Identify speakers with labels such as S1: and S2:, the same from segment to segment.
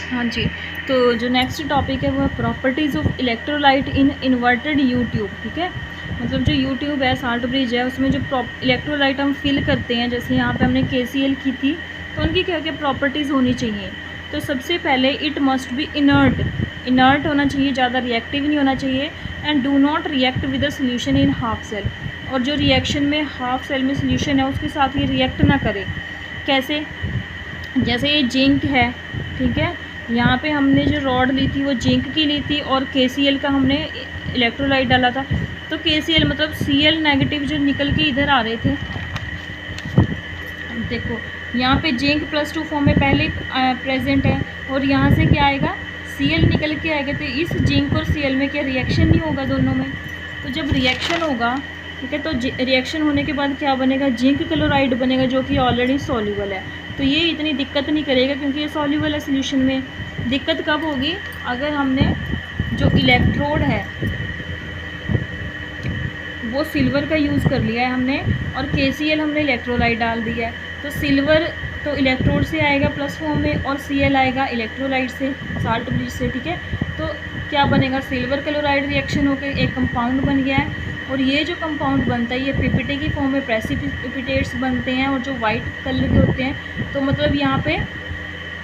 S1: हाँ जी, तो जो नेक्स्ट टॉपिक है वो है properties of electrolyte in inverted you tube. ठीक है, मतलब जो यू ट्यूब है, साल्ट ब्रिज है, उसमें जो इलेक्ट्रोलाइट हम फिल करते हैं, जैसे यहाँ पे हमने KCl की थी, तो उनकी क्या क्या प्रॉपर्टीज़ होनी चाहिए। तो सबसे पहले इट मस्ट बी इनर्ट होना चाहिए, ज़्यादा रिएक्टिव नहीं होना चाहिए, and do not react with the solution in half cell. और जो रिएक्शन में हाफ सेल में सोल्यूशन है उसके साथ ये रिएक्ट ना करे। कैसे? जैसे ये जिंक है, ठीक है, यहाँ पे हमने जो रॉड ली थी वो जिंक की ली थी और KCl का हमने इलेक्ट्रोलाइट डाला था। तो KCl मतलब Cl नेगेटिव जो निकल के इधर आ रहे थे, देखो यहाँ पे जिंक +2 फॉर्म में पहले प्रेजेंट है, और यहाँ से क्या आएगा, Cl निकल के आएगा। तो इस जिंक और Cl में क्या रिएक्शन नहीं होगा दोनों में? तो जब रिएक्शन होगा, ठीक है, तो रिएक्शन होने के बाद क्या बनेगा, जिंक क्लोराइड बनेगा, जो कि ऑलरेडी सॉल्यूबल है। तो ये इतनी दिक्कत नहीं करेगा क्योंकि ये सॉल्यूबल है सोल्यूशन में। दिक्कत कब होगी, अगर हमने जो इलेक्ट्रोड है वो सिल्वर का यूज़ कर लिया है हमने, और KCl हमने इलेक्ट्रोलाइट डाल दिया है। तो सिल्वर तो इलेक्ट्रोड से आएगा प्लस फॉर्म में, और Cl आएगा इलेक्ट्रोलाइट से, साल्ट ब्रिज से। ठीक है, तो क्या बनेगा, सिल्वर क्लोराइड रिएक्शन होकर एक कंपाउंड बन गया है, और ये जो कंपाउंड बनता है ये PPT की फॉर्म में प्रेसिपिटेट्स बनते हैं, और जो वाइट कलर के होते हैं। तो मतलब यहाँ पे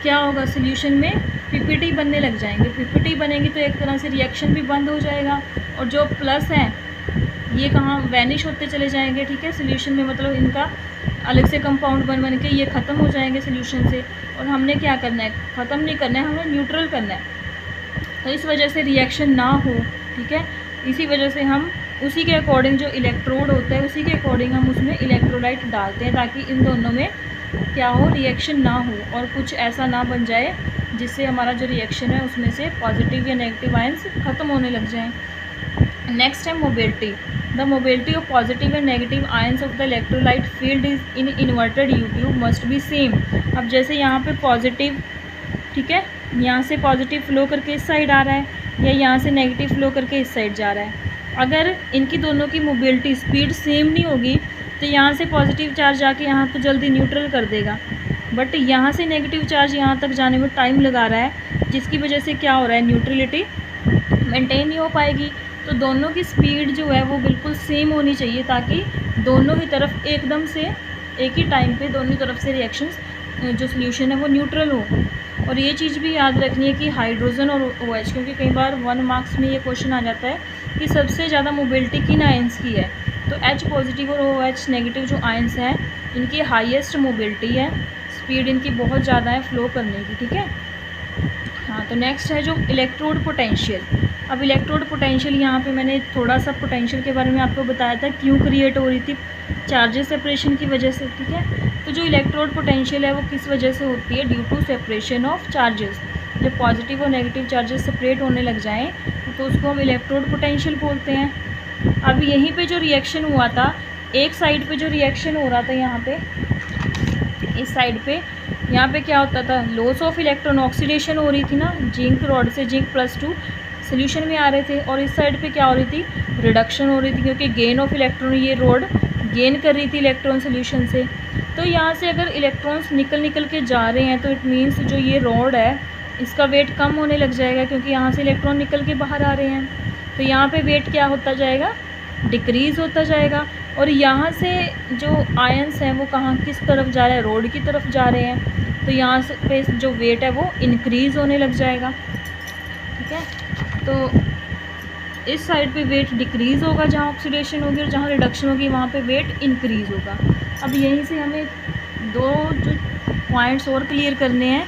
S1: क्या होगा, सोल्यूशन में PPT बनने लग जाएंगे। PPT बनेंगे तो एक तरह से रिएक्शन भी बंद हो जाएगा, और जो प्लस है ये कहाँ वैनिश होते चले जाएंगे। ठीक है, सोल्यूशन में मतलब इनका अलग से कंपाउंड बन के ये ख़त्म हो जाएंगे सोल्यूशन से। और हमने क्या करना है, ख़त्म नहीं करना है, हमें न्यूट्रल करना है। तो इस वजह से रिएक्शन ना हो, ठीक है, इसी वजह से हम उसी के अकॉर्डिंग जो इलेक्ट्रोड होता है उसी के अकॉर्डिंग हम उसमें इलेक्ट्रोलाइट डालते हैं, ताकि इन दोनों में क्या हो, रिएक्शन ना हो, और कुछ ऐसा ना बन जाए जिससे हमारा जो रिएक्शन है उसमें से पॉजिटिव या नेगेटिव आयंस ख़त्म होने लग जाएँ। नेक्स्ट है mobility. The mobility of positive and negative ions of the electrolyte field is in inverted you tube must be same. अब जैसे यहाँ पे पॉजिटिव, ठीक है, यहाँ से पॉजिटिव फ्लो करके इस साइड आ रहा है, या यहाँ से नेगेटिव फ्लो करके इस साइड जा रहा है। अगर इनकी दोनों की मोबिलिटी स्पीड सेम नहीं होगी तो यहाँ से पॉजिटिव चार्ज जाके यहाँ तो जल्दी न्यूट्रल कर देगा, बट यहाँ से नेगेटिव चार्ज यहाँ तक जाने में टाइम लगा रहा है, जिसकी वजह से क्या हो रहा है, न्यूट्रलिटी मेंटेन नहीं हो पाएगी। तो दोनों की स्पीड जो है वो बिल्कुल सेम होनी चाहिए, ताकि दोनों ही तरफ एकदम से एक ही टाइम पे दोनों तरफ से रिएक्शंस जो सोल्यूशन है वो न्यूट्रल हो। और ये चीज़ भी याद रखनी है कि हाइड्रोजन और OH, क्योंकि कई बार 1 मार्क्स में ये क्वेश्चन आ जाता है कि सबसे ज़्यादा मोबिलिटी किन आयंस की है। तो H पॉजिटिव और OH नेगेटिव जो आयंस हैं इनकी हाईएस्ट मोबिलिटी है, स्पीड इनकी बहुत ज़्यादा है फ्लो करने की। ठीक है, हाँ, तो नेक्स्ट है जो इलेक्ट्रोड पोटेंशियल। अब इलेक्ट्रोड पोटेंशियल, यहाँ पे मैंने थोड़ा सा पोटेंशियल के बारे में आपको बताया था, क्यों क्रिएट हो रही थी, चार्जेस सेपरेशन की वजह से। ठीक है, तो जो इलेक्ट्रोड पोटेंशियल है वो किस वजह से होती है, due to separation of charges. जब पॉजिटिव और नेगेटिव चार्जेस सेपरेट होने लग जाएँ तो उसको हम इलेक्ट्रोड पोटेंशियल बोलते हैं। अब यहीं पे जो रिएक्शन हुआ था, एक साइड पे जो रिएक्शन हो रहा था, यहाँ पे इस साइड पे, यहाँ पे क्या होता था, लॉस ऑफ इलेक्ट्रॉन, ऑक्सीडेशन हो रही थी ना, जिंक रॉड से जिंक +2 सोल्यूशन में आ रहे थे, और इस साइड पे क्या हो रही थी, रिडक्शन हो रही थी, क्योंकि गेन ऑफ इलेक्ट्रॉन, ये रॉड गेन कर रही थी इलेक्ट्रॉन सोल्यूशन से। तो यहाँ से अगर इलेक्ट्रॉन्स निकल के जा रहे हैं तो इट मीन्स जो ये रॉड है इसका वेट कम होने लग जाएगा, क्योंकि यहाँ से इलेक्ट्रॉन निकल के बाहर आ रहे हैं। तो यहाँ पे वेट क्या होता जाएगा, डिक्रीज़ होता जाएगा। और यहाँ से जो आयंस हैं वो कहाँ, किस तरफ जा रहे हैं, रोड की तरफ जा रहे हैं। तो यहाँ से पे जो वेट है वो इंक्रीज़ होने लग जाएगा। ठीक है, तो इस साइड पे वेट डिक्रीज़ होगा जहाँ ऑक्सीडेशन होगी, और जहाँ रिडक्शन होगी वहाँ पे वेट इंक्रीज़ होगा। अब यहीं से हमें दो जो पॉइंट्स और क्लियर करने हैं,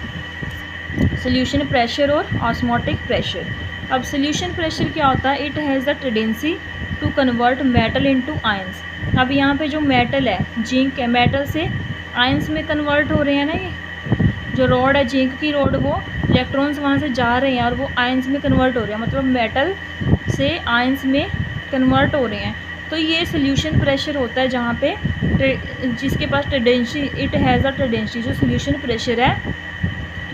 S1: सोल्यूशन प्रेशर और ऑस्मोटिक प्रेशर। अब सोल्यूशन प्रेशर क्या होता है, it has the tendency to convert metal into ions. अब यहाँ पे जो मेटल है, जिंक है, मेटल से आयंस में कन्वर्ट हो रहे हैं ना, ये जो रॉड है जिंक की रॉड, वो इलेक्ट्रॉन्स वहाँ से जा रहे हैं और वो आयंस में कन्वर्ट हो रहे हैं, मतलब मेटल से आयंस में कन्वर्ट हो रहे हैं। तो ये सोल्यूशन प्रेशर होता है, जहाँ पे जिसके पास tendency, it has a tendency, जो सोल्यूशन प्रेशर है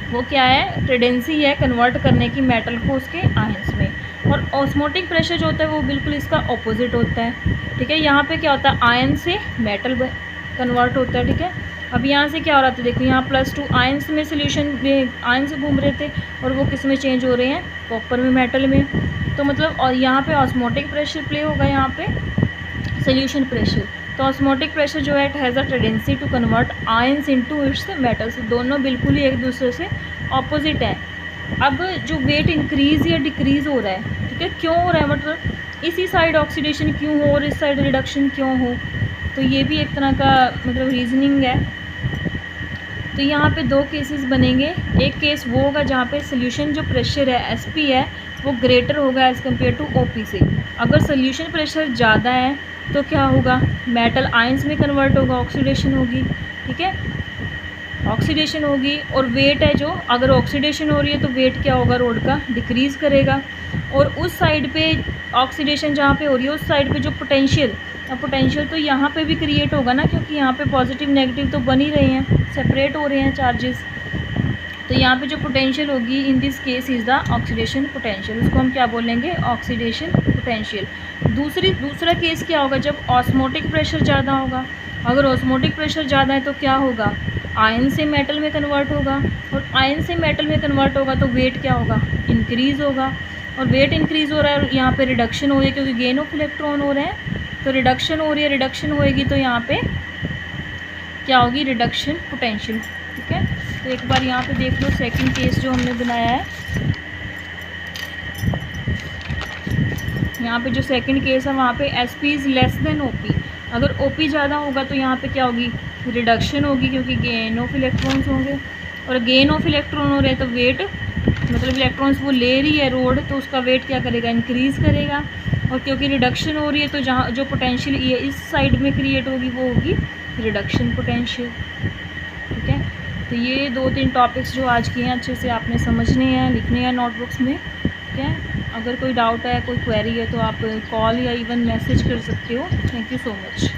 S1: वो क्या है, टेंडेंसी है कन्वर्ट करने की मेटल को उसके आयंस में। और ऑस्मोटिक प्रेशर जो होता है वो बिल्कुल इसका ऑपोजिट होता है। ठीक है, यहाँ पे क्या होता है, आयन से मेटल कन्वर्ट होता है। ठीक है, अब यहाँ से क्या हो रहा था, देखो यहाँ +2 आयंस में सोल्यूशन में आयंस घूम रहे थे और वो किस में चेंज हो रहे हैं, कॉपर में, मेटल में। तो मतलब और यहाँ पे ऑस्मोटिक प्रेशर प्ले होगा, यहाँ पे सोल्यूशन प्रेशर। तो ऑस्मोटिक प्रेशर जो है it has a tendency to convert ions into its metals. दोनों बिल्कुल ही एक दूसरे से ऑपोजिट है। अब जो वेट इंक्रीज़ या डिक्रीज़ हो रहा है, ठीक है, क्यों हो रहा है, मतलब इसी साइड ऑक्सीडेशन क्यों हो और इस साइड रिडक्शन क्यों हो, तो ये भी एक तरह का मतलब रीजनिंग है। तो यहाँ पे दो केसेस बनेंगे। एक केस वो होगा जहाँ पे सोल्यूशन जो प्रेशर है SP है वो ग्रेटर होगा एज़ कम्पेयर टू OP से। अगर सोल्यूशन प्रेशर ज़्यादा है तो क्या होगा, मेटल आयंस में कन्वर्ट होगा, ऑक्सीडेशन होगी, ठीक है, ऑक्सीडेशन होगी। और वेट है जो, अगर ऑक्सीडेशन हो रही है तो वेट क्या होगा, रोड का डिक्रीज़ करेगा। और उस साइड पे ऑक्सीडेशन जहाँ पे हो रही है उस साइड पे जो पोटेंशियल तो यहाँ पे भी क्रिएट होगा ना, क्योंकि यहाँ पे पॉजिटिव नेगेटिव तो बन ही रहे हैं, सेपरेट हो रहे हैं चार्जेस। तो यहाँ पे जो पोटेंशियल होगी in this case is the oxidation potential, उसको हम क्या बोलेंगे, ऑक्सीडेशन पोटेंशियल। दूसरा केस क्या होगा, जब ऑस्मोटिक प्रेशर ज़्यादा होगा। अगर ऑस्मोटिक प्रेशर ज़्यादा है तो क्या होगा, आयन से मेटल में कन्वर्ट होगा, और आयन से मेटल में कन्वर्ट होगा तो वेट क्या होगा, इंक्रीज़ होगा। और वेट इंक्रीज़ हो रहा है और यहाँ पे रिडक्शन हो रही है, क्योंकि गेन ऑफ इलेक्ट्रॉन हो रहे हैं तो रिडक्शन हो रही है, रिडक्शन होएगी तो यहाँ पे क्या होगी, रिडक्शन पोटेंशियल, ठीक है। तो एक बार यहाँ पे देख लो सेकंड केस जो हमने बनाया है। यहाँ पे जो सेकंड केस है वहाँ पे SP is less than OP। अगर OP ज़्यादा होगा तो यहाँ पे क्या होगी, रिडक्शन होगी, क्योंकि गेन ऑफ इलेक्ट्रॉन्स होंगे। और गेन ऑफ इलेक्ट्रॉन हो रहे हैं तो वेट, मतलब इलेक्ट्रॉन्स वो ले रही है रोड, तो उसका वेट क्या करेगा, इंक्रीज़ करेगा। और क्योंकि रिडक्शन हो रही है तो जहाँ जो पोटेंशियल ये इस साइड में क्रिएट होगी वो होगी रिडक्शन पोटेंशियल, ठीक है। तो ये 2-3 टॉपिक्स जो आज किए हैं अच्छे से आपने समझने हैं, लिखने हैं नोटबुक्स में, ठीक है। अगर कोई डाउट है, कोई क्वेरी है तो आप कॉल या इवन मैसेज कर सकते हो। Thank you so much.